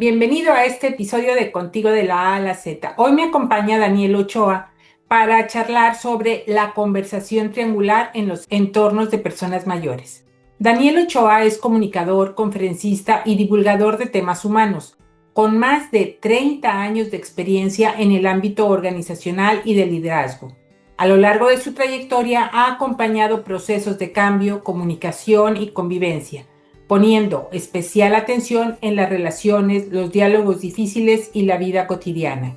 Bienvenido a este episodio de Contigo de la A a la Z. Hoy me acompaña Daniel Ochoa para charlar sobre la conversación triangular en los entornos de personas mayores. Daniel Ochoa es comunicador, conferencista y divulgador de temas humanos, con más de 30 años de experiencia en el ámbito organizacional y de liderazgo. A lo largo de su trayectoria ha acompañado procesos de cambio, comunicación y convivencia, poniendo especial atención en las relaciones, los diálogos difíciles y la vida cotidiana.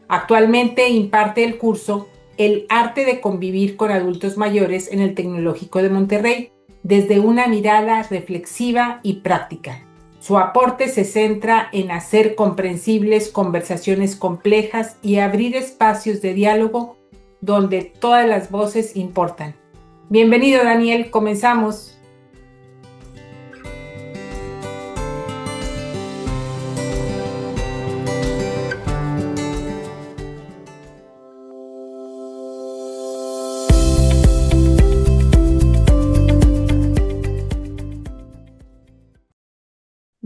Actualmente imparte el curso El arte de convivir con adultos mayores en el Tecnológico de Monterrey, desde una mirada reflexiva y práctica. Su aporte se centra en hacer comprensibles conversaciones complejas y abrir espacios de diálogo donde todas las voces importan. Bienvenido, Daniel, comenzamos.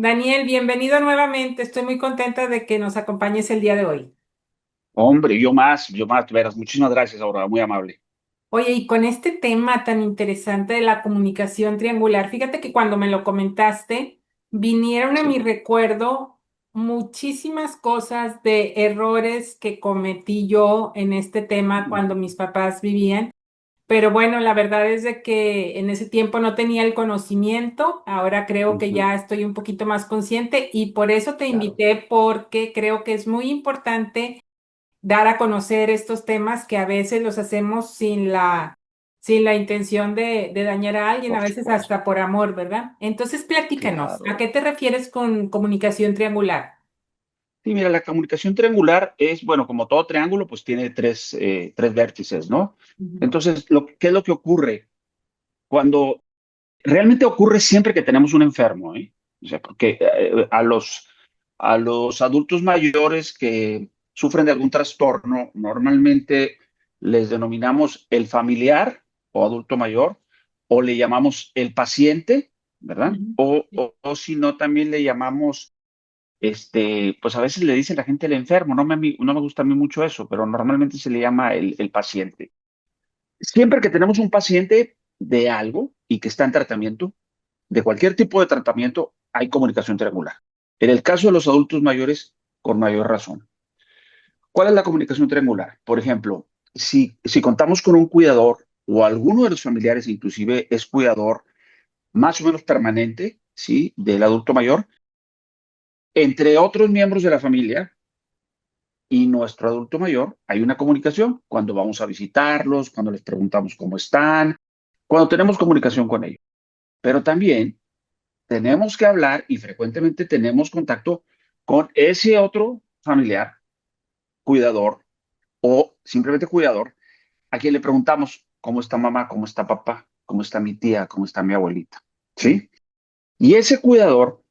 Daniel, bienvenido nuevamente. Estoy muy contenta de que nos acompañes el día de hoy. Hombre, yo más, veras, muchísimas gracias, Aurora, muy amable. Oye, y con este tema tan interesante de la comunicación triangular, fíjate que cuando me lo comentaste, vinieron a mi Sí. recuerdo muchísimas cosas de errores que cometí yo en este tema cuando mis papás vivían. Pero bueno, la verdad es de que en ese tiempo no tenía el conocimiento, ahora creo que Ujú, ya estoy un poquito más consciente y por eso te claro, invité porque creo que es muy importante dar a conocer estos temas que a veces los hacemos sin la intención de dañar a alguien, a por veces supuesto, hasta por amor, ¿verdad? Entonces, platícanos, ¿a claro. qué te refieres con comunicación triangular? Sí, mira, la comunicación triangular es, bueno, como todo triángulo, pues tiene tres vértices, ¿no? Ujú. Entonces, ¿qué es lo que ocurre? Cuando realmente ocurre siempre que tenemos un enfermo, ¿eh? O sea, porque a los adultos mayores que sufren de algún trastorno, normalmente les denominamos el familiar o adulto mayor, o le llamamos el paciente, ¿verdad? Ujú. O si no, también le llamamos, pues a veces le dice la gente el enfermo, no me gusta a mí mucho eso, pero normalmente se le llama el paciente. Siempre que tenemos un paciente de algo y que está en tratamiento, de cualquier tipo de tratamiento, hay comunicación triangular. En el caso de los adultos mayores, con mayor razón. ¿Cuál es la comunicación triangular? Por ejemplo, si contamos con un cuidador o alguno de los familiares inclusive es cuidador más o menos permanente, ¿sí? Del adulto mayor, entre otros miembros de la familia y nuestro adulto mayor, hay una comunicación cuando vamos a visitarlos, cuando les preguntamos cómo están, cuando tenemos comunicación con ellos. Pero también tenemos que hablar y frecuentemente tenemos contacto con ese otro familiar, cuidador o simplemente cuidador, a quien le preguntamos cómo está mamá, cómo está papá, cómo está mi tía, cómo está mi abuelita. ¿Sí? Y ese cuidador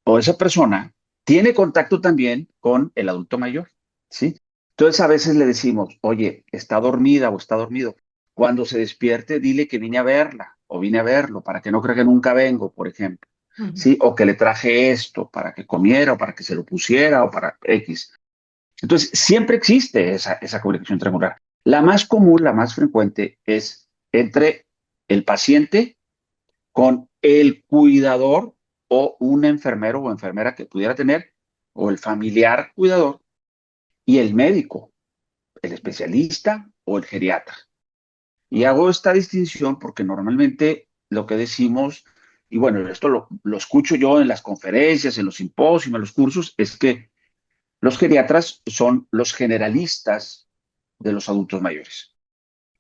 o esa persona tiene contacto también con el adulto mayor. ¿Sí? Entonces a veces le decimos, oye, está dormida o está dormido. Cuando se despierte, dile que vine a verla o vine a verlo para que no crea que nunca vengo, por ejemplo. Ujú. ¿Sí? O que le traje esto para que comiera o para que se lo pusiera o para X. Entonces, siempre existe esa comunicación triangular. La más común, la más frecuente es entre el paciente con el cuidador o un enfermero o enfermera que pudiera tener, o el familiar cuidador y el médico, el especialista o el geriatra. Y hago esta distinción porque normalmente lo que decimos, y bueno, esto lo escucho yo en las conferencias, en los simposios, en los cursos, es que los geriatras son los generalistas de los adultos mayores.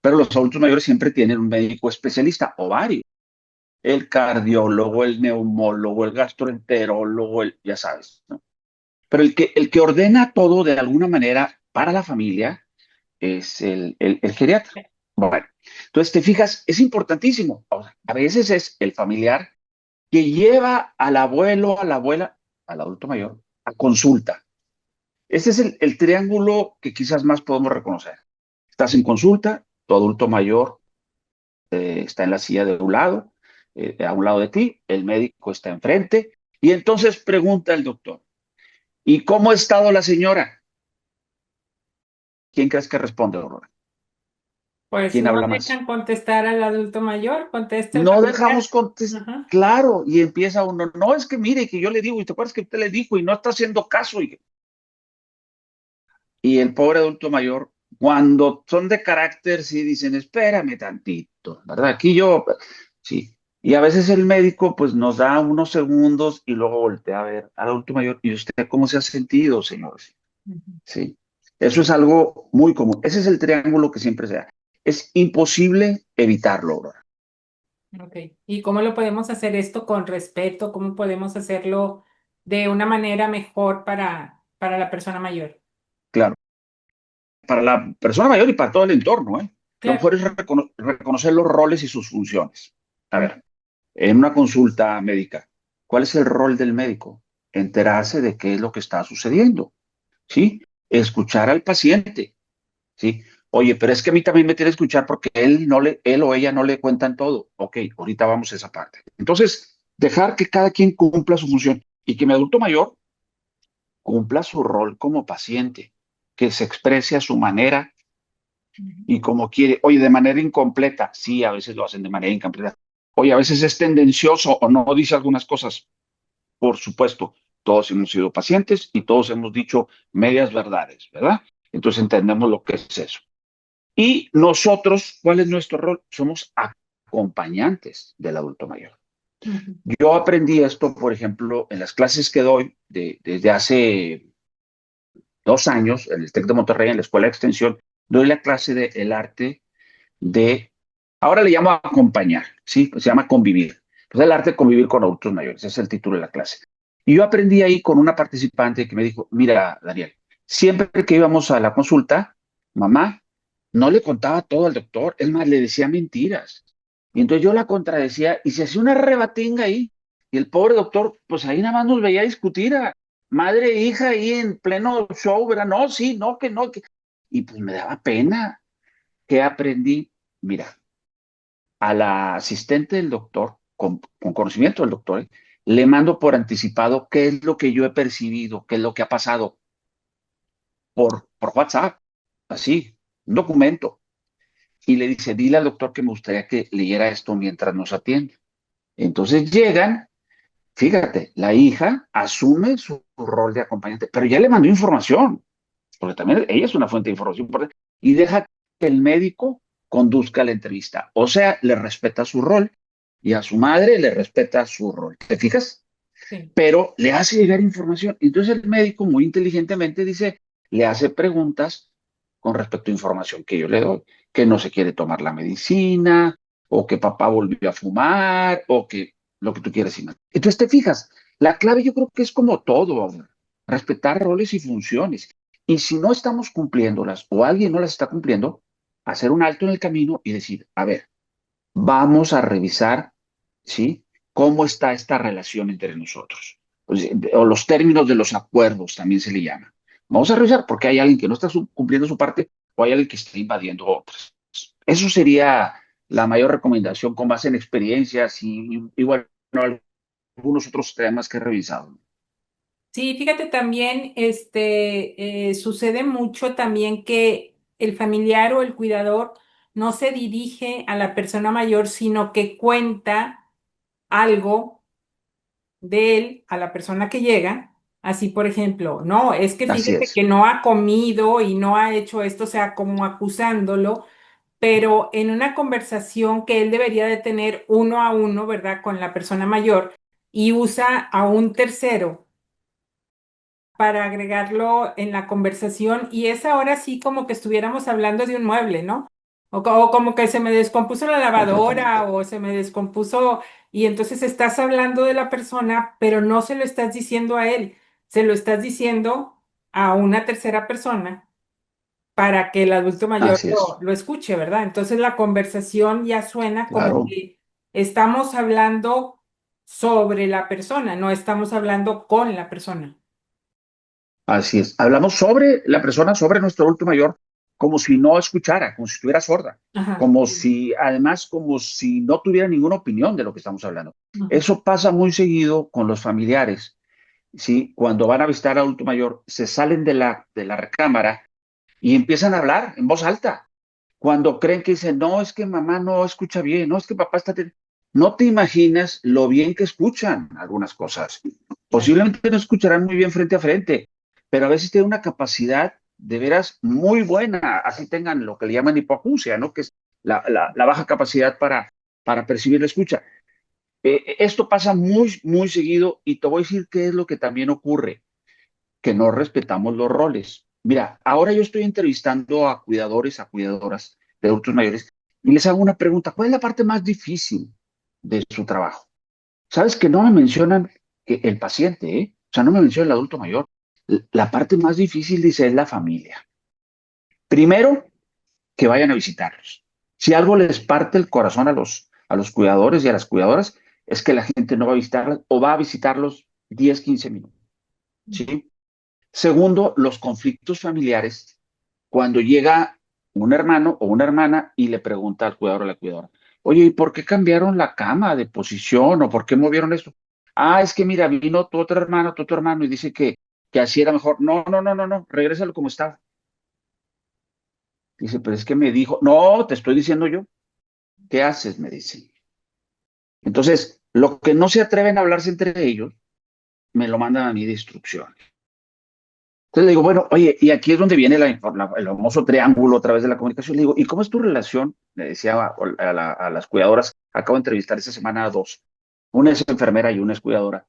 Pero los adultos mayores siempre tienen un médico especialista o varios. El cardiólogo, el neumólogo, el gastroenterólogo, ya sabes, ¿no? Pero el que ordena todo de alguna manera para la familia es el geriatra. Bueno, entonces te fijas, es importantísimo. O sea, a veces es el familiar que lleva al abuelo, a la abuela, al adulto mayor, a consulta. Este es el triángulo que quizás más podemos reconocer. Estás en consulta, tu adulto mayor está en la silla de un lado, a un lado de ti, el médico está enfrente, y entonces pregunta el doctor. ¿Y cómo ha estado la señora? ¿Quién crees que responde, Aurora? Pues ¿Quién no habla más? dejan contestar al adulto mayor, contesta el No familiar. dejamos contestar. Ajá. Claro, y empieza uno, no, es que mire, que yo le digo, y te acuerdas que usted le dijo, y no está haciendo caso. Y el pobre adulto mayor, cuando son de carácter, sí dicen, espérame tantito, ¿verdad? Aquí yo, sí. Y a veces el médico, pues nos da unos segundos y luego voltea a ver al adulto mayor, ¿y usted cómo se ha sentido, señor? Ujú. Sí. Eso es algo muy común. Ese es el triángulo que siempre se da. Es imposible evitarlo, Aurora. Ok. ¿Y cómo lo podemos hacer esto con respeto? ¿Cómo podemos hacerlo de una manera mejor para la persona mayor? Claro. Para la persona mayor y para todo el entorno, ¿eh? Lo Claro. mejor es reconocer los roles y sus funciones. A Mm. ver, en una consulta médica, ¿cuál es el rol del médico? Enterarse de qué es lo que está sucediendo, ¿sí? Escuchar al paciente, ¿sí? Oye, pero es que a mí también me tiene que escuchar porque él o ella no le cuentan todo. Ok, ahorita vamos a esa parte. Entonces, dejar que cada quien cumpla su función y que mi adulto mayor cumpla su rol como paciente, que se exprese a su manera Ujú. y como quiere. Oye, de manera incompleta. Sí, a veces lo hacen de manera incompleta. Oye, a veces es tendencioso o no dice algunas cosas. Por supuesto, todos hemos sido pacientes y todos hemos dicho medias verdades, ¿verdad? Entonces entendemos lo que es eso. Y nosotros, ¿cuál es nuestro rol? Somos acompañantes del adulto mayor. Ujú. Yo aprendí esto, por ejemplo, en las clases que doy desde hace 2 años, en el TEC de Monterrey, en la Escuela de Extensión, doy la clase de el arte de, ahora le llamo acompañar, ¿sí? Se llama convivir. Pues el arte de convivir con adultos mayores, ese es el título de la clase. Y yo aprendí ahí con una participante que me dijo, mira, Daniel, siempre que íbamos a la consulta, mamá no le contaba todo al doctor, es más, le decía mentiras. Y entonces yo la contradecía y se hacía una rebatinga ahí. Y el pobre doctor, pues ahí nada más nos veía discutir a madre e hija ahí en pleno show, ¿verdad? No, sí, no, que no, que... Y pues me daba pena. ¿Qué aprendí? Mira, a la asistente del doctor, con conocimiento del doctor, le mando por anticipado qué es lo que yo he percibido, qué es lo que ha pasado por WhatsApp, así, un documento. Y le dice, dile al doctor que me gustaría que leyera esto mientras nos atiende. Entonces llegan, fíjate, la hija asume su rol de acompañante, pero ya le mandó información, porque también ella es una fuente de información importante, y deja que el médico conduzca la entrevista. O sea, le respeta su rol y a su madre le respeta su rol. ¿Te fijas? Sí. Pero le hace llegar información. Entonces el médico muy inteligentemente dice, le hace preguntas con respecto a información que yo le doy, que no se quiere tomar la medicina, o que papá volvió a fumar, o que lo que tú quieras. Entonces te fijas, la clave yo creo que es como todo, respetar roles y funciones. Y si no estamos cumpliéndolas o alguien no las está cumpliendo, hacer un alto en el camino y decir, a ver, vamos a revisar, ¿sí? ¿Cómo está esta relación entre nosotros? O los términos de los acuerdos también se le llama. Vamos a revisar porque hay alguien que no está cumpliendo su parte o hay alguien que está invadiendo otras. Eso sería la mayor recomendación con base en experiencias y bueno, algunos otros temas que he revisado. Sí, fíjate también, sucede mucho también que el familiar o el cuidador no se dirige a la persona mayor, sino que cuenta algo de él a la persona que llega. Así, por ejemplo, no, es que Así fíjate que es, no ha comido y no ha hecho esto, o sea, como acusándolo, pero en una conversación que él debería de tener uno a uno, ¿verdad? Con la persona mayor y usa a un tercero para agregarlo en la conversación y es ahora sí como que estuviéramos hablando de un mueble, ¿no? O como que se me descompuso la lavadora completamente. o se me descompuso y entonces estás hablando de la persona, pero no se lo estás diciendo a él, se lo estás diciendo a una tercera persona para que el adulto mayor Así es, lo escuche, ¿verdad? Entonces la conversación ya suena como claro. que estamos hablando sobre la persona, no estamos hablando con la persona. Así es. Hablamos sobre la persona, sobre nuestro adulto mayor, como si no escuchara, como si estuviera sorda, Ajá. como si, además, como si no tuviera ninguna opinión de lo que estamos hablando. Ujú. Eso pasa muy seguido con los familiares ¿sí? Cuando van a visitar a adulto mayor, se salen de la recámara y empiezan a hablar en voz alta. Cuando creen que dicen, no, es que mamá no escucha bien, no, es que papá está... No te imaginas lo bien que escuchan algunas cosas. Claro. Posiblemente no escucharán muy bien frente a frente, pero a veces tienen una capacidad de veras muy buena, así tengan lo que le llaman hipoacusia, ¿no? Que es la baja capacidad para percibir la escucha. Esto pasa muy, muy seguido y te voy a decir qué es lo que también ocurre, que no respetamos los roles. Mira, ahora yo estoy entrevistando a cuidadores, a cuidadoras de adultos mayores y les hago una pregunta, ¿cuál es la parte más difícil de su trabajo? ¿Sabes que no me mencionan que el paciente, ¿eh? O sea, no me menciona el adulto mayor. La parte más difícil, dice, es la familia. Primero, que vayan a visitarlos. Si algo les parte el corazón a los cuidadores y a las cuidadoras, es que la gente no va a visitarlas o va a visitarlos 10, 15 minutos. ¿Sí? Segundo, los conflictos familiares. Cuando llega un hermano o una hermana y le pregunta al cuidador o a la cuidadora, oye, ¿y por qué cambiaron la cama de posición o por qué movieron esto? Ah, es que mira, vino tu otro hermano y dice que así era mejor. No, no, no, no, no, regrésalo como estaba. Dice, pero es que me dijo, no, te estoy diciendo yo, ¿qué haces? Me dice. Entonces, lo que no se atreven a hablarse entre ellos, me lo mandan a mí de instrucciones. Entonces le digo, bueno, oye, y aquí es donde viene el famoso triángulo a través de la comunicación. Le digo, ¿y cómo es tu relación? Le decía a las cuidadoras, acabo de entrevistar esta semana a dos. Una es enfermera y una es cuidadora.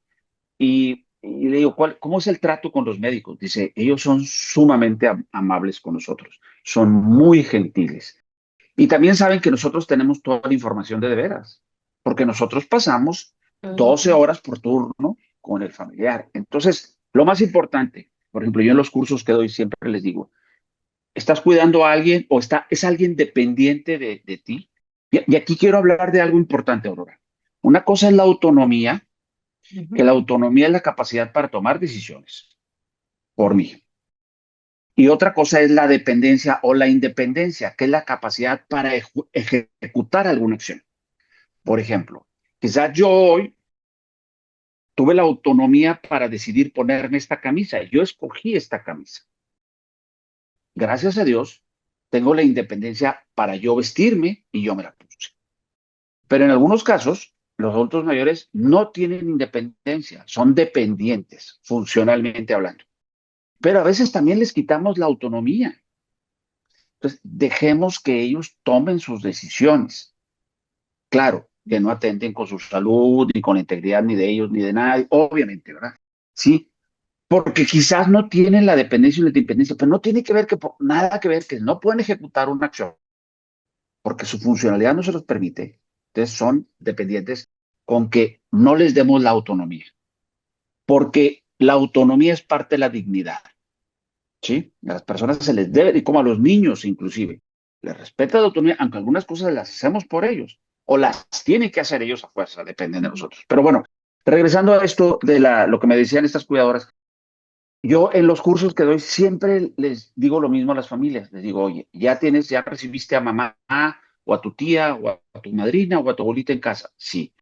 Y le digo, ¿cómo es el trato con los médicos? Dice, ellos son sumamente amables con nosotros, son muy gentiles. Y también saben que nosotros tenemos toda la información de veras, porque nosotros pasamos 12 horas por turno con el familiar. Entonces, lo más importante, por ejemplo, yo en los cursos que doy siempre les digo, ¿estás cuidando a alguien o es alguien dependiente de ti? Y aquí quiero hablar de algo importante, Aurora. Una cosa es la autonomía, que Ujú. la autonomía es la capacidad para tomar decisiones por mí. Y otra cosa es la dependencia o la independencia, que es la capacidad para ejecutar alguna acción. Por ejemplo, quizás yo hoy tuve la autonomía para decidir ponerme esta camisa. Yo escogí esta camisa. Gracias a Dios, tengo la independencia para yo vestirme y yo me la puse. Pero en algunos casos, los adultos mayores no tienen independencia, son dependientes, funcionalmente hablando. Pero a veces también les quitamos la autonomía. Entonces, dejemos que ellos tomen sus decisiones. Claro, que no atenten con su salud, ni con la integridad ni de ellos, ni de nadie, obviamente, ¿verdad? Sí, porque quizás no tienen la dependencia y la independencia, pero no tiene que ver nada que ver que no pueden ejecutar una acción porque su funcionalidad no se los permite. Entonces son dependientes con que no les demos la autonomía, porque la autonomía es parte de la dignidad, ¿sí? A las personas se les debe, y como a los niños inclusive, les respeta la autonomía, aunque algunas cosas las hacemos por ellos, o las tienen que hacer ellos a fuerza, dependen de nosotros. Pero bueno, regresando a esto de lo que me decían estas cuidadoras, yo en los cursos que doy siempre les digo lo mismo a las familias. Les digo, oye, ya recibiste a mamá o a tu tía o a tu madrina o a tu abuelita en casa. Sí.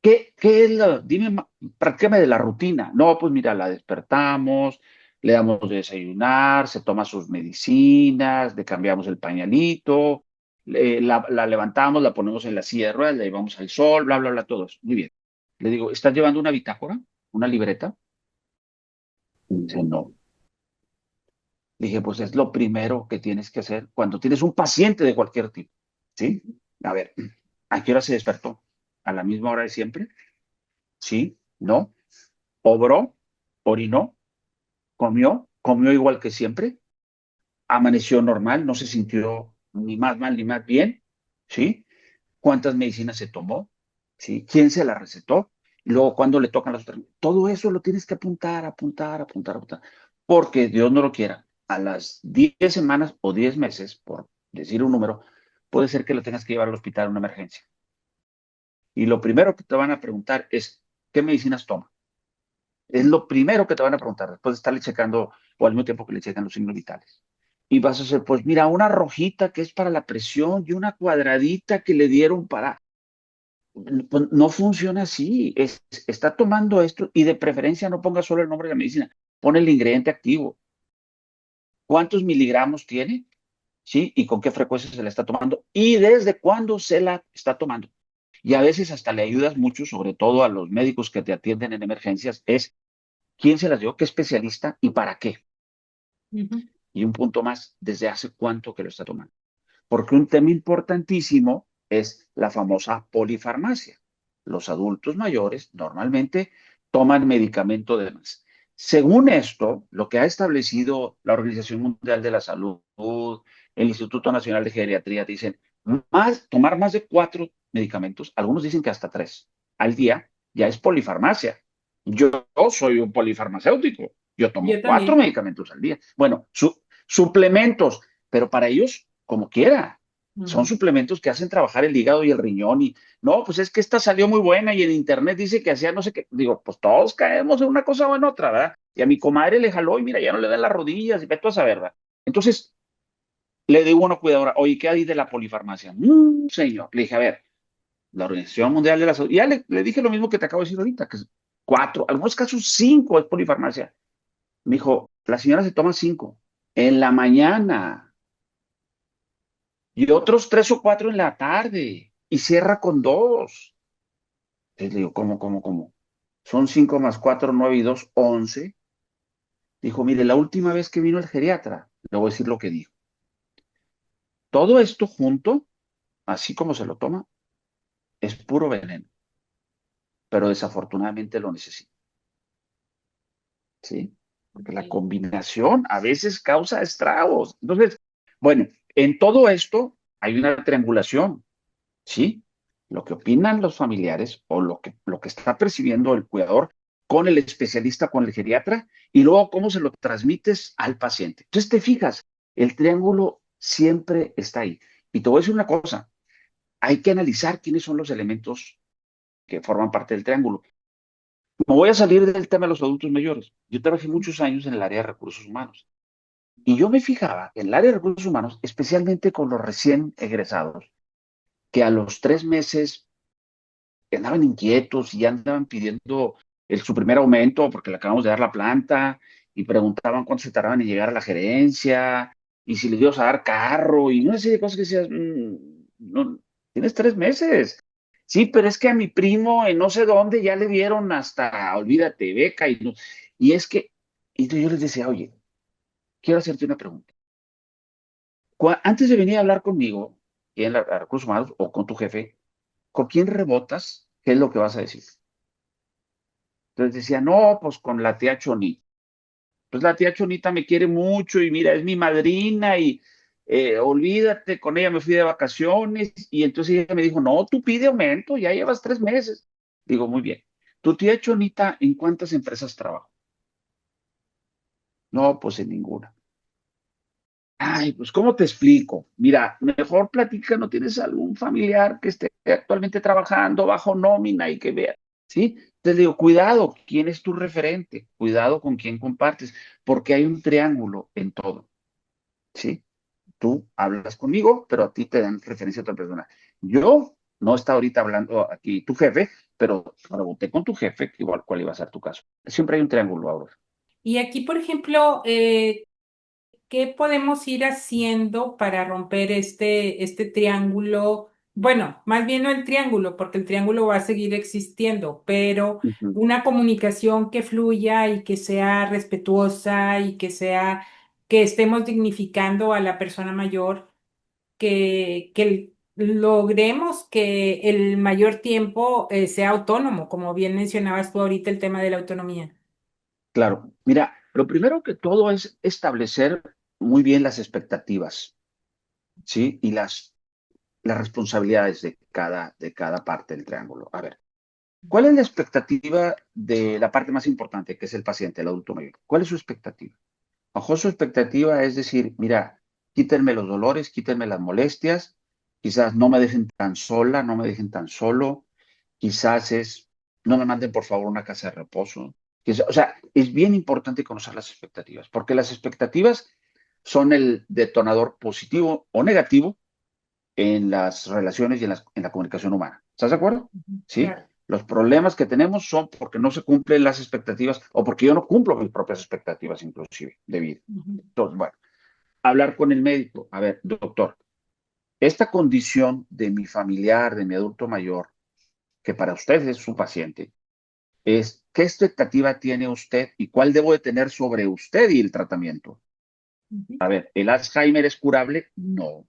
¿Qué es dime, practícame de la rutina? No, pues mira, la despertamos, le damos de desayunar, se toma sus medicinas, le cambiamos el pañalito, la levantamos, la ponemos en la silla de ruedas, la llevamos al sol, bla, bla, bla, todos. Muy bien. Le digo, ¿estás llevando una bitácora? ¿Una libreta? Y dice, no. Dije, pues es lo primero que tienes que hacer cuando tienes un paciente de cualquier tipo, ¿sí? A ver, ¿a qué hora se despertó? ¿A la misma hora de siempre? ¿Sí? ¿No? ¿Obró? ¿Orinó? ¿Comió igual que siempre? ¿Amaneció normal? ¿No se sintió ni más mal ni más bien? ¿Sí? ¿Cuántas medicinas se tomó? ¿Sí? ¿Quién se las recetó? Y luego, ¿cuándo le tocan las otras? Todo eso lo tienes que apuntar, apuntar, apuntar, apuntar. Porque Dios no lo quiera. A las 10 semanas o 10 meses, por decir un número, puede ser que lo tengas que llevar al hospital en una emergencia. Y lo primero que te van a preguntar es, ¿qué medicinas toma? Es lo primero que te van a preguntar después de estarle checando o al mismo tiempo que le checan los signos vitales. Y vas a hacer, pues mira, una rojita que es para la presión y una cuadradita que le dieron para... Pues no funciona así. Está tomando esto y de preferencia no ponga solo el nombre de la medicina, pone el ingrediente activo. ¿Cuántos miligramos tiene? ¿Sí? ¿Y con qué frecuencia se la está tomando? ¿Y desde cuándo se la está tomando? Y a veces hasta le ayudas mucho, sobre todo a los médicos que te atienden en emergencias, es quién se las dio, qué especialista y para qué. Ujú. Y un punto más, desde hace cuánto que lo está tomando. Porque un tema importantísimo es la famosa polifarmacia. Los adultos mayores normalmente toman medicamento de más. Según esto, lo que ha establecido la Organización Mundial de la Salud, el Instituto Nacional de Geriatría, dicen, tomar más de 4 medicamentos, algunos dicen que hasta 3 al día, ya es polifarmacia. Yo soy un polifarmacéutico, yo tomo Yo 4 medicamentos al día. Bueno, suplementos, pero para ellos, como quiera, son también. suplementos que hacen trabajar el hígado y el riñón y no, pues es que esta salió muy buena y en internet dice que hacía no sé qué. Digo, pues todos caemos en una cosa o en otra, ¿verdad? Y a mi comadre le jaló y mira, ya no le dan las rodillas y ve tú a saber, ¿verdad? Entonces, le digo a una cuidadora, oye, ¿qué hay de la polifarmacia? Señor, le dije, a ver, la Organización Mundial de la Salud, ya le dije lo mismo que te acabo de decir ahorita, que es 4, algunos casos 5 es polifarmacia. Me dijo, la señora se toma 5 en la mañana y otros 3 o 4 en la tarde y cierra con 2. Entonces le digo, ¿cómo? Son 5 más 4, 9 y 2, 11. Dijo, mire, la última vez que vino el geriatra, le voy a decir lo que dijo. Todo esto junto, así como se lo toma, es puro veneno, pero desafortunadamente lo necesita, ¿sí? Porque la Ok. combinación a veces causa estragos. Entonces, bueno, en todo esto hay una triangulación, ¿sí? Lo que opinan los familiares o lo que está percibiendo el cuidador con el especialista, con el geriatra, y luego cómo se lo transmites al paciente. Entonces te fijas, el triángulo siempre está ahí. Y te voy a decir una cosa, hay que analizar quiénes son los elementos que forman parte del triángulo. Me voy a salir del tema de los adultos mayores. Yo trabajé muchos años en el área de recursos humanos. Y yo me fijaba en el área de recursos humanos, especialmente con los recién egresados, que a los 3 meses andaban inquietos y ya andaban pidiendo su primer aumento porque le acabamos de dar la planta y preguntaban cuánto se tardaban en llegar a la gerencia y si les ibas a dar carro y una serie de cosas que decías, no, tienes 3 meses. Sí, pero es que a mi primo en no sé dónde ya le dieron hasta, olvídate, beca y, y es que, y yo les decía, oye, quiero hacerte una pregunta. Antes de venir a hablar conmigo, en la recursos humanos o con tu jefe, ¿con quién rebotas? ¿Qué es lo que vas a decir? Entonces decía, no, pues con la tía Chonita. Pues la tía Chonita me quiere mucho y mira, es mi madrina y olvídate, con ella me fui de vacaciones y entonces ella me dijo, no, tú pide aumento, ya llevas 3 meses. Digo, muy bien. ¿Tu tía Chonita en cuántas empresas trabaja? No, pues en ninguna. Ay, pues ¿cómo te explico? Mira, mejor platica, ¿no tienes algún familiar que esté actualmente trabajando bajo nómina y que vea? ¿Sí? Te digo, cuidado, ¿quién es tu referente? Cuidado con quién compartes, porque hay un triángulo en todo, ¿sí? Tú hablas conmigo, pero a ti te dan referencia a otra persona. Yo no está ahorita hablando aquí tu jefe, pero pregunté con tu jefe igual cuál iba a ser tu caso. Siempre hay un triángulo ahora. Y aquí, por ejemplo, ¿qué podemos ir haciendo para romper este triángulo? Bueno, más bien no el triángulo, porque el triángulo va a seguir existiendo, pero Ujú. una comunicación que fluya y que sea respetuosa y que estemos dignificando a la persona mayor, que logremos que el mayor tiempo sea autónomo, como bien mencionabas tú ahorita el tema de la autonomía. Claro, mira, lo primero que todo es establecer muy bien las expectativas, ¿sí? Y las responsabilidades de cada parte del triángulo. A ver, ¿cuál es la expectativa de la parte más importante, que es el paciente, el adulto mayor? ¿Cuál es su expectativa? Ojo, su expectativa es decir, mira, quítenme los dolores, quítenme las molestias, quizás no me dejen tan sola, no me dejen tan solo, quizás no me manden por favor una casa de reposo. O sea, es bien importante conocer las expectativas, porque las expectativas son el detonador positivo o negativo en las relaciones y en la comunicación humana. ¿Estás de acuerdo? ¿Sí? Claro. Los problemas que tenemos son porque no se cumplen las expectativas o porque yo no cumplo mis propias expectativas, inclusive, de vida. Ujú, Entonces, bueno, hablar con el médico. A ver, doctor, esta condición de mi familiar, de mi adulto mayor, que para usted es su paciente, es qué expectativa tiene usted y cuál debo de tener sobre usted y el tratamiento. ujú, A ver, ¿el Alzheimer es curable? No,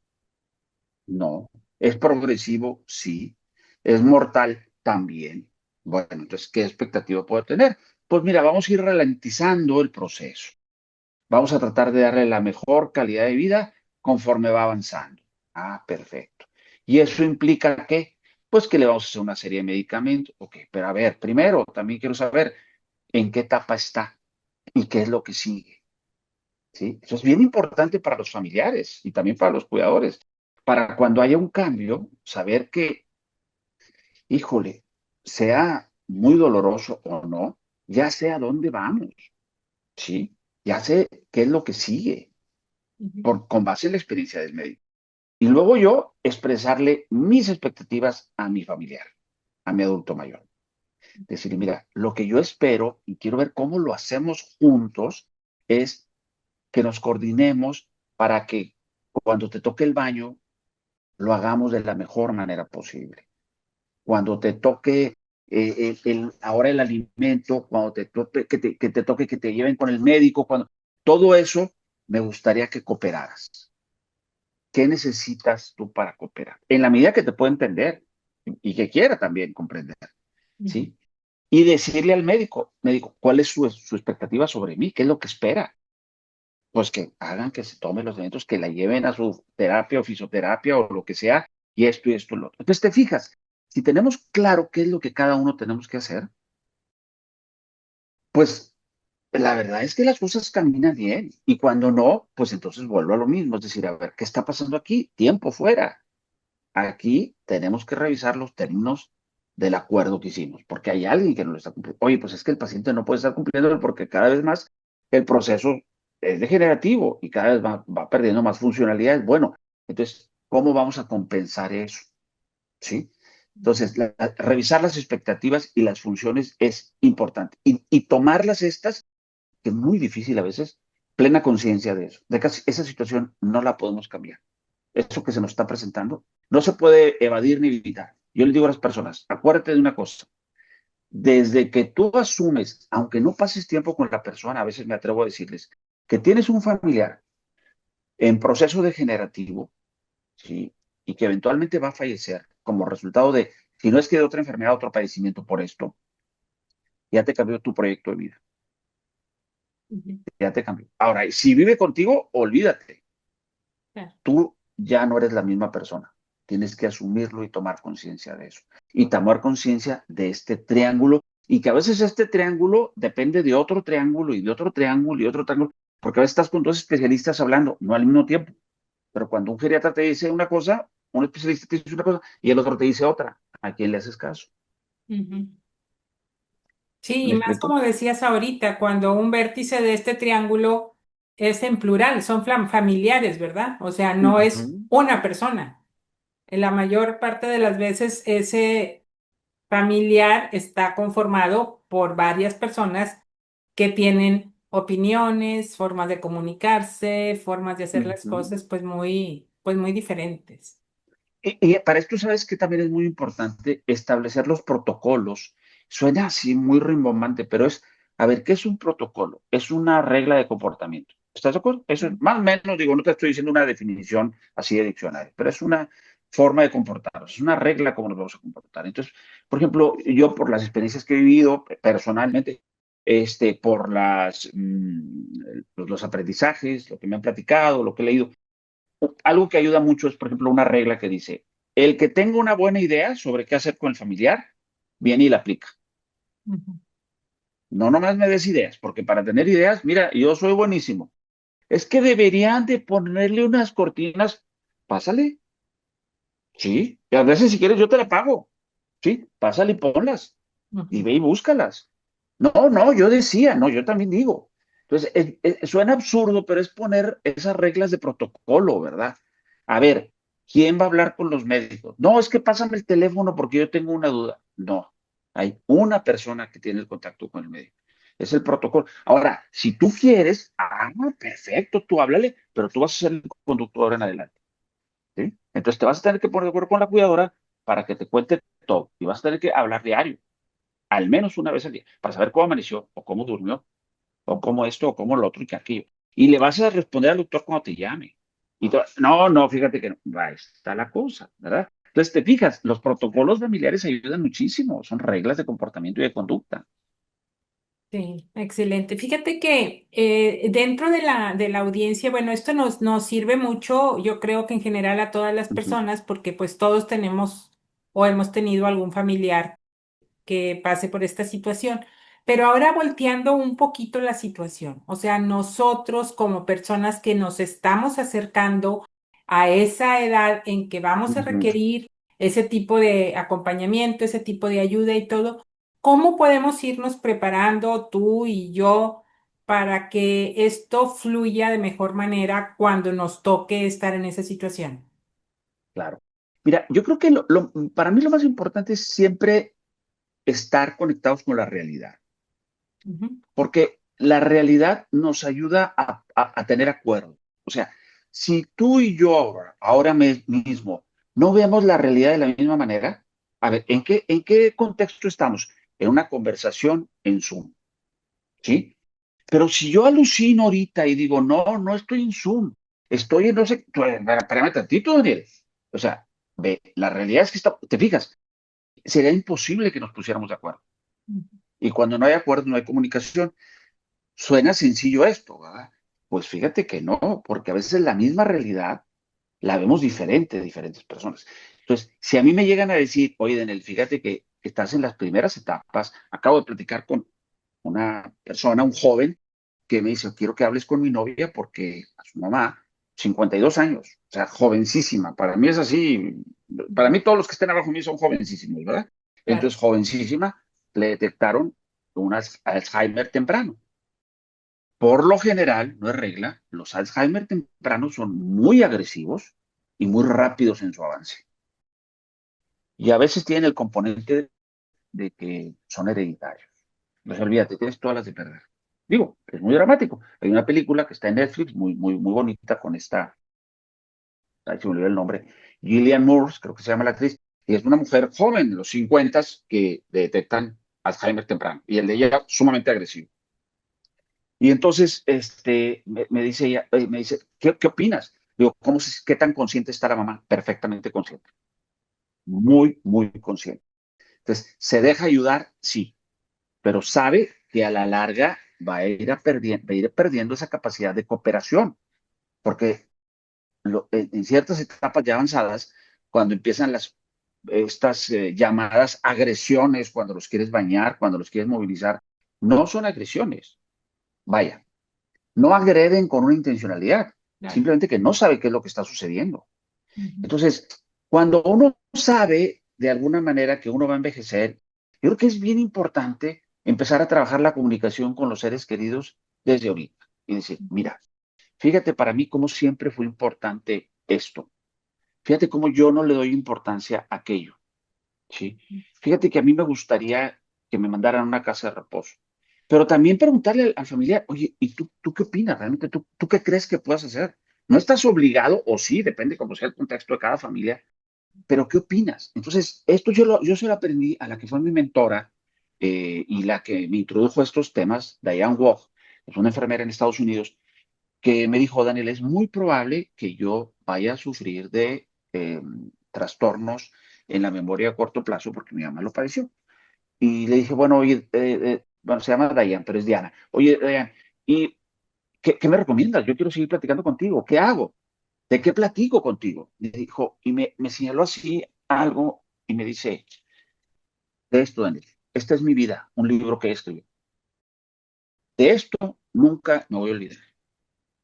no. ¿Es progresivo? Sí. ¿Es mortal? También. Bueno, entonces, ¿qué expectativa puedo tener? Pues mira, vamos a ir ralentizando el proceso. Vamos a tratar de darle la mejor calidad de vida conforme va avanzando. Ah, perfecto. ¿Y eso implica qué? Pues que le vamos a hacer una serie de medicamentos. Ok, pero a ver, primero también quiero saber en qué etapa está y qué es lo que sigue. ¿Sí? Eso es bien importante para los familiares y también para los cuidadores. Para cuando haya un cambio, saber que, híjole, sea muy doloroso o no, ya sé a dónde vamos, ¿sí? Ya sé qué es lo que sigue ujú, con base en la experiencia del médico. Y luego yo expresarle mis expectativas a mi familiar, a mi adulto mayor. Decirle, mira, lo que yo espero y quiero ver cómo lo hacemos juntos es que nos coordinemos para que cuando te toque el baño, lo hagamos de la mejor manera posible. Cuando te toque ahora el alimento, cuando te toque que te toque que te lleven con el médico, cuando todo eso, me gustaría que cooperaras. ¿Qué necesitas tú para cooperar? En la medida que te pueda entender y que quiera también comprender, ujú, ¿sí? Y decirle al médico, ¿cuál es su expectativa sobre mí? ¿Qué es lo que espera? Pues que hagan que se tomen los alimentos, que la lleven a su terapia o fisioterapia o lo que sea, y esto, y lo otro. Entonces te fijas, si tenemos claro qué es lo que cada uno tenemos que hacer, pues la verdad es que las cosas caminan bien. Y cuando no, pues entonces vuelvo a lo mismo, es decir, a ver, ¿qué está pasando aquí? Tiempo fuera. Aquí tenemos que revisar los términos del acuerdo que hicimos, porque hay alguien que no lo está cumpliendo. Oye, pues es que el paciente no puede estar cumpliendo porque cada vez más el proceso es degenerativo y cada vez va perdiendo más funcionalidades. Bueno, entonces, ¿cómo vamos a compensar eso? ¿Sí? Entonces, revisar las expectativas y las funciones es importante. Y tomarlas estas, que es muy difícil a veces, plena conciencia de eso, de que esa situación no la podemos cambiar. Eso que se nos está presentando no se puede evadir ni evitar. Yo les digo a las personas, acuérdate de una cosa, desde que tú asumes, aunque no pases tiempo con la persona, a veces me atrevo a decirles, que tienes un familiar en proceso degenerativo, ¿sí? Y que eventualmente va a fallecer como resultado de, si no es que de otra enfermedad, otro padecimiento por esto, ya te cambió tu proyecto de vida, ujú, ya te cambió. Ahora, si vive contigo, olvídate, claro, tú ya no eres la misma persona. Tienes que asumirlo y tomar conciencia de eso. Y tomar conciencia de este triángulo y que a veces este triángulo depende de otro triángulo y de otro triángulo y otro triángulo, porque a veces estás con dos especialistas hablando, no al mismo tiempo. Pero cuando un geriatra te dice una cosa, un especialista te dice una cosa y el otro te dice otra, ¿a quién le haces caso? ujú. Sí, ¿Me y más explico? como decías ahorita, cuando un vértice de este triángulo es en plural, son familiares, ¿verdad? O sea, no es Ujú, una persona. En la mayor parte de las veces ese familiar está conformado por varias personas que tienen opiniones, formas de comunicarse, formas de hacer las ujú. cosas, pues muy diferentes. Y para esto, sabes que también es muy importante establecer los protocolos. Suena así muy rimbombante, pero es, a ver, ¿qué es un protocolo? Es una regla de comportamiento. ¿Estás de acuerdo? Eso es más o menos, digo, no te estoy diciendo una definición así de diccionario, pero es una forma de comportarnos, es una regla como nos vamos a comportar. Entonces, por ejemplo, yo por las experiencias que he vivido personalmente, por los aprendizajes, lo que me han platicado, lo que he leído, algo que ayuda mucho es, por ejemplo, una regla que dice, el que tenga una buena idea sobre qué hacer con el familiar, viene y la aplica. Ujú, No nomás me des ideas, porque para tener ideas, mira, yo soy buenísimo. Es que deberían de ponerle unas cortinas, pásale, sí, y a veces si quieres yo te la pago, sí, pásale y ponlas, y ujú, ve y búscalas. No, no, yo decía, no, yo también digo. Entonces, suena absurdo, pero es poner esas reglas de protocolo, ¿verdad? A ver, ¿Quién va a hablar con los médicos? No, es que pásame el teléfono porque yo tengo una duda. No, hay una persona que tiene el contacto con el médico. Es el protocolo. Ahora, si tú quieres, perfecto, tú háblale, pero tú vas a ser el conductor en adelante. ¿Sí? Entonces te vas a tener que poner de acuerdo con la cuidadora para que te cuente todo. Y vas a tener que hablar diario, al menos una vez al día, para saber cómo amaneció, o cómo durmió, o cómo esto, o cómo lo otro y que aquello. Y le vas a responder al doctor cuando te llame. No, no, fíjate que no. Va, está la cosa, ¿verdad? Entonces te fijas, los protocolos familiares ayudan muchísimo, son reglas de comportamiento y de conducta. Sí, excelente. Fíjate que dentro de la audiencia, bueno, esto nos sirve mucho, yo creo que en general a todas las Ujú, personas, porque pues todos tenemos o hemos tenido algún familiar que pase por esta situación. Pero ahora volteando un poquito la situación, o sea, nosotros como personas que nos estamos acercando a esa edad en que vamos a ujú. requerir ese tipo de acompañamiento, ese tipo de ayuda y todo, ¿cómo podemos irnos preparando tú y yo para que esto fluya de mejor manera cuando nos toque estar en esa situación? Claro. Mira, yo creo que para mí lo más importante es siempre estar conectados con la realidad, Ujú, porque la realidad nos ayuda a tener acuerdo. O sea, si tú y yo mismo no vemos la realidad de la misma manera, a ver, ¿en qué contexto estamos? En una conversación en Zoom, ¿sí? Pero si yo alucino ahorita y digo, no, no estoy en Zoom, estoy en no sé, espérame tantito, Daniel. O sea, ve, la realidad es que te fijas, sería imposible que nos pusiéramos de acuerdo. Y cuando no hay acuerdo, no hay comunicación. Suena sencillo esto, ¿verdad? Pues fíjate que no, porque a veces la misma realidad la vemos diferente de diferentes personas. Entonces, si a mí me llegan a decir, oye, Daniel, fíjate que estás en las primeras etapas, acabo de platicar con una persona, un joven, que me dice, quiero que hables con mi novia porque a su mamá, 52 años, o sea, jovencísima, para mí es así, para ujú. mí todos los que estén abajo de mí son jovencísimos, ¿verdad? Claro. Entonces, jovencísima, le detectaron un Alzheimer temprano. Por lo general, no es regla, los Alzheimer tempranos son muy agresivos y muy rápidos en su avance. Y a veces tienen el componente de que son hereditarios. No se olvídate, tienes todas las de perder. Digo, es muy dramático. Hay una película que está en Netflix muy, muy, muy bonita con esta, ay, se me olvidó el nombre, Gillian Moore, creo que se llama la actriz, y es una mujer joven, de los 50, que detectan Alzheimer temprano, y el de ella sumamente agresivo. Y entonces me dice ella, me dice, ¿qué opinas? Digo, ¿qué tan consciente está la mamá? Perfectamente consciente, muy, muy consciente. Entonces, ¿se deja ayudar? Sí, pero sabe que a la larga va a ir perdiendo esa capacidad de cooperación, porque en ciertas etapas ya avanzadas, cuando empiezan estas llamadas agresiones, cuando los quieres bañar, cuando los quieres movilizar, no son agresiones, vaya, no agreden con una intencionalidad, Claro. simplemente que no sabe qué es lo que está sucediendo. Ujú. Entonces, cuando uno sabe de alguna manera que uno va a envejecer, yo creo que es bien importante empezar a trabajar la comunicación con los seres queridos desde ahorita y decir, mira, fíjate para mí cómo siempre fue importante esto. Fíjate cómo yo no le doy importancia a aquello, ¿sí? Fíjate que a mí me gustaría que me mandaran a una casa de reposo. Pero también preguntarle al familiar, oye, ¿y tú qué opinas? ¿Realmente tú qué crees que puedas hacer? No estás obligado, o sí, depende cómo sea el contexto de cada familia, pero ¿qué opinas? Entonces, esto yo se lo aprendí a la que fue mi mentora y la que me introdujo a estos temas, Diane Wong, es una enfermera en Estados Unidos, que me dijo, Daniel, es muy probable que yo vaya a sufrir de trastornos en la memoria a corto plazo porque mi mamá lo padeció. Y le dije, bueno, oye, bueno, se llama Diane, pero es Diana. Oye, Diane, ¿y qué me recomiendas? Yo quiero seguir platicando contigo. ¿Qué hago? ¿De qué platico contigo? Me dijo, y me señaló así algo y me dice, de esto, Daniel, esta es mi vida, un libro que escribí. De esto nunca me voy a olvidar.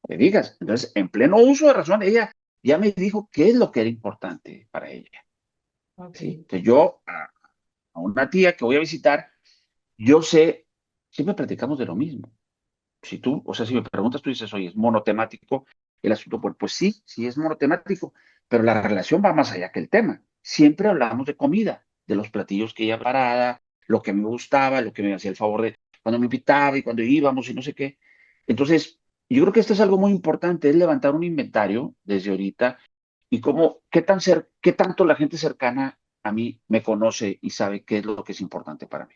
Que digas. Entonces, en pleno uso de razón, ella ya me dijo qué es lo que era importante para ella. Ok. ¿Sí? Entonces, yo a una tía que voy a visitar, yo sé, siempre platicamos de lo mismo. Si tú, o sea, si me preguntas, tú dices, oye, es monotemático, el asunto, pues sí, sí es monotemático, pero la relación va más allá que el tema. Siempre hablamos de comida, de los platillos que ella preparaba, lo que me gustaba, lo que me hacía el favor de cuando me invitaba y cuando íbamos y no sé qué. Entonces, yo creo que esto es algo muy importante, es levantar un inventario desde ahorita y cómo, qué tanto la gente cercana a mí me conoce y sabe qué es lo que es importante para mí.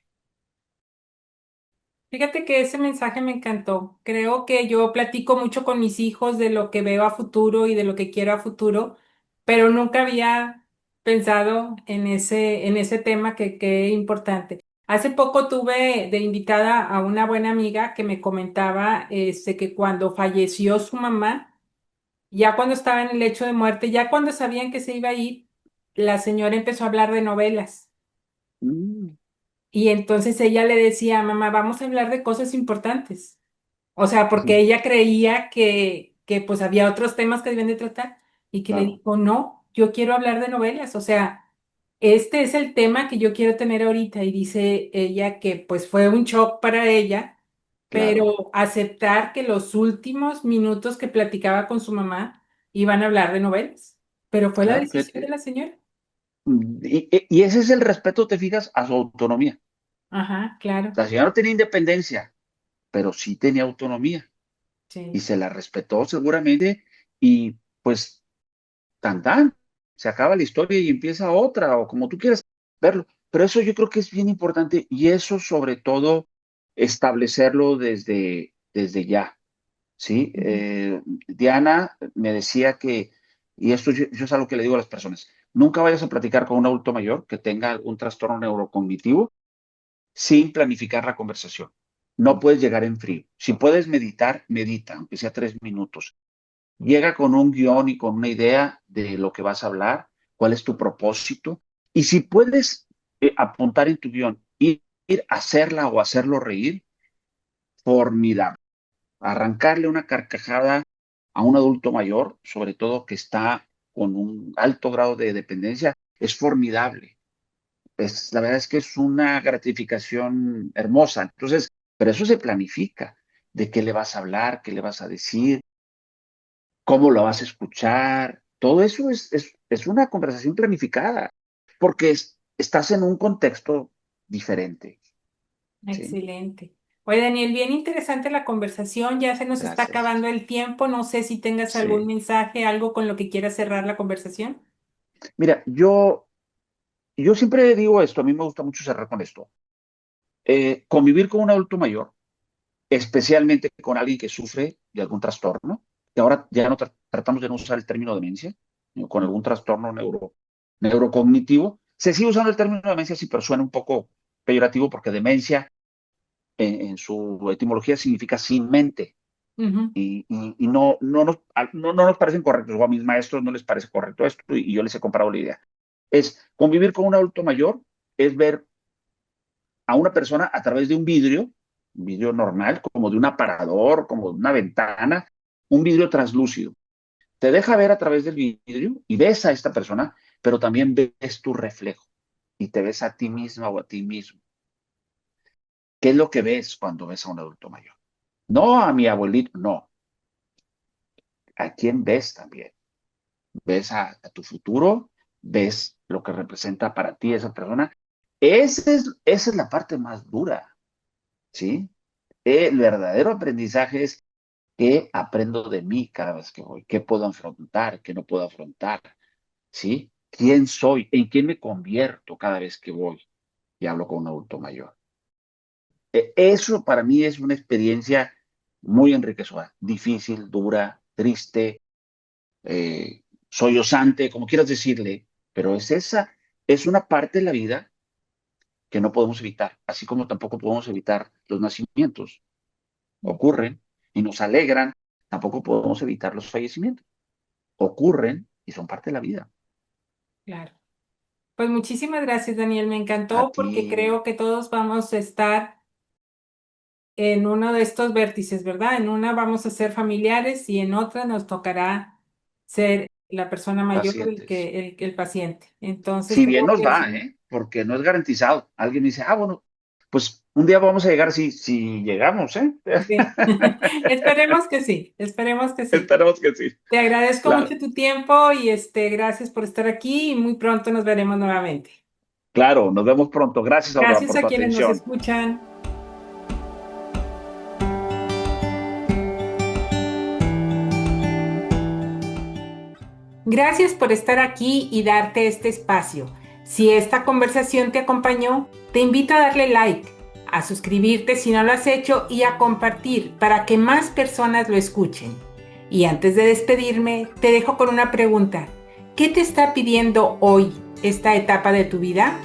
Fíjate que ese mensaje me encantó. Creo que yo platico mucho con mis hijos de lo que veo a futuro y de lo que quiero a futuro, pero nunca había pensado en ese tema que es importante. Hace poco tuve de invitada a una buena amiga que me comentaba que cuando falleció su mamá, ya cuando estaba en el lecho de muerte, ya cuando sabían que se iba a ir, la señora empezó a hablar de novelas. Mm, Y entonces ella le decía, mamá, vamos a hablar de cosas importantes. O sea, porque ella creía que pues había otros temas que debían de tratar y que le claro, dijo, no, yo quiero hablar de novelas. O sea, este es el tema que yo quiero tener ahorita. Y dice ella que pues fue un shock para ella, claro, pero aceptar que los últimos minutos que platicaba con su mamá iban a hablar de novelas. Pero fue la claro. decisión de la señora. Y ese es el respeto, te fijas, a su autonomía. Ajá, claro. La señora no tenía independencia, pero sí tenía autonomía y Sí. se la respetó seguramente y pues tan tan, se acaba la historia y empieza otra o como tú quieras verlo. Pero eso yo creo que es bien importante y eso sobre todo establecerlo desde ya, ¿sí? Ujú. Diana me decía que, y esto yo es algo que le digo a las personas, nunca vayas a platicar con un adulto mayor que tenga algún trastorno neurocognitivo sin planificar la conversación. No puedes llegar en frío. Si puedes meditar, medita, aunque sea 3 minutos. Llega con un guión y con una idea de lo que vas a hablar, cuál es tu propósito. Y si puedes apuntar en tu guión, ir a hacerla o hacerlo reír, formidable. Arrancarle una carcajada a un adulto mayor, sobre todo que está con un alto grado de dependencia, es formidable. La verdad es que es una gratificación hermosa. Entonces, pero eso se planifica, de qué le vas a hablar, qué le vas a decir, cómo lo vas a escuchar. Todo eso es una conversación planificada, porque estás en un contexto diferente. ¿Sí? Excelente. Oye, Daniel, bien interesante la conversación. Ya se nos está Gracias. acabando el tiempo. No sé si tengas algún Sí. mensaje, algo con lo que quieras cerrar la conversación. Mira, yo siempre digo esto, a mí me gusta mucho cerrar con esto. Convivir con un adulto mayor, especialmente con alguien que sufre de algún trastorno, que ahora ya no tratamos de no usar el término demencia, sino con algún trastorno neurocognitivo. Se sigue usando el término demencia, sí, pero suena un poco peyorativo porque demencia en su etimología significa sin mente Ujú. y no nos parecen correctos, o a mis maestros no les parece correcto esto y yo les he comprado la idea. Es convivir con un adulto mayor, es ver a una persona a través de un vidrio normal, como de un aparador, como de una ventana, un vidrio translúcido. Te deja ver a través del vidrio y ves a esta persona, pero también ves tu reflejo y te ves a ti misma o a ti mismo. ¿Qué es lo que ves cuando ves a un adulto mayor? No a mi abuelito, no. ¿A quién ves también? ¿Ves a tu futuro? ¿Ves lo que representa para ti esa persona? Esa es la parte más dura, ¿sí? El verdadero aprendizaje es qué aprendo de mí cada vez que voy, qué puedo afrontar, qué no puedo afrontar, ¿sí? ¿Quién soy? ¿En quién me convierto cada vez que voy y hablo con un adulto mayor? Eso para mí es una experiencia muy enriquecedora, difícil, dura, triste, sollozante, como quieras decirle, pero es una parte de la vida que no podemos evitar, así como tampoco podemos evitar los nacimientos. Ocurren y nos alegran, tampoco podemos evitar los fallecimientos. Ocurren y son parte de la vida. Claro. Pues muchísimas gracias, Daniel. Me A encantó ti, porque creo que todos vamos a estar en uno de estos vértices, ¿verdad? En una vamos a ser familiares y en otra nos tocará ser la persona mayor, pacientes. el paciente. Entonces Si bien creo nos que es va, ¿eh? Porque no es garantizado. Alguien dice, ah, bueno, pues Un día vamos a llegar si llegamos, ¿eh? Sí. Esperemos que sí, esperemos que sí. Esperemos que sí. Te agradezco Claro, mucho tu tiempo y gracias por estar aquí y muy pronto nos veremos nuevamente. claro, nos vemos pronto. Gracias, Aurora, Gracias por a tu quienes nos atención. escuchan. Gracias por estar aquí y darte este espacio. Si esta conversación te acompañó, te invito a darle like, a suscribirte si no lo has hecho y a compartir para que más personas lo escuchen. Y antes de despedirme, te dejo con una pregunta. ¿Qué te está pidiendo hoy esta etapa de tu vida?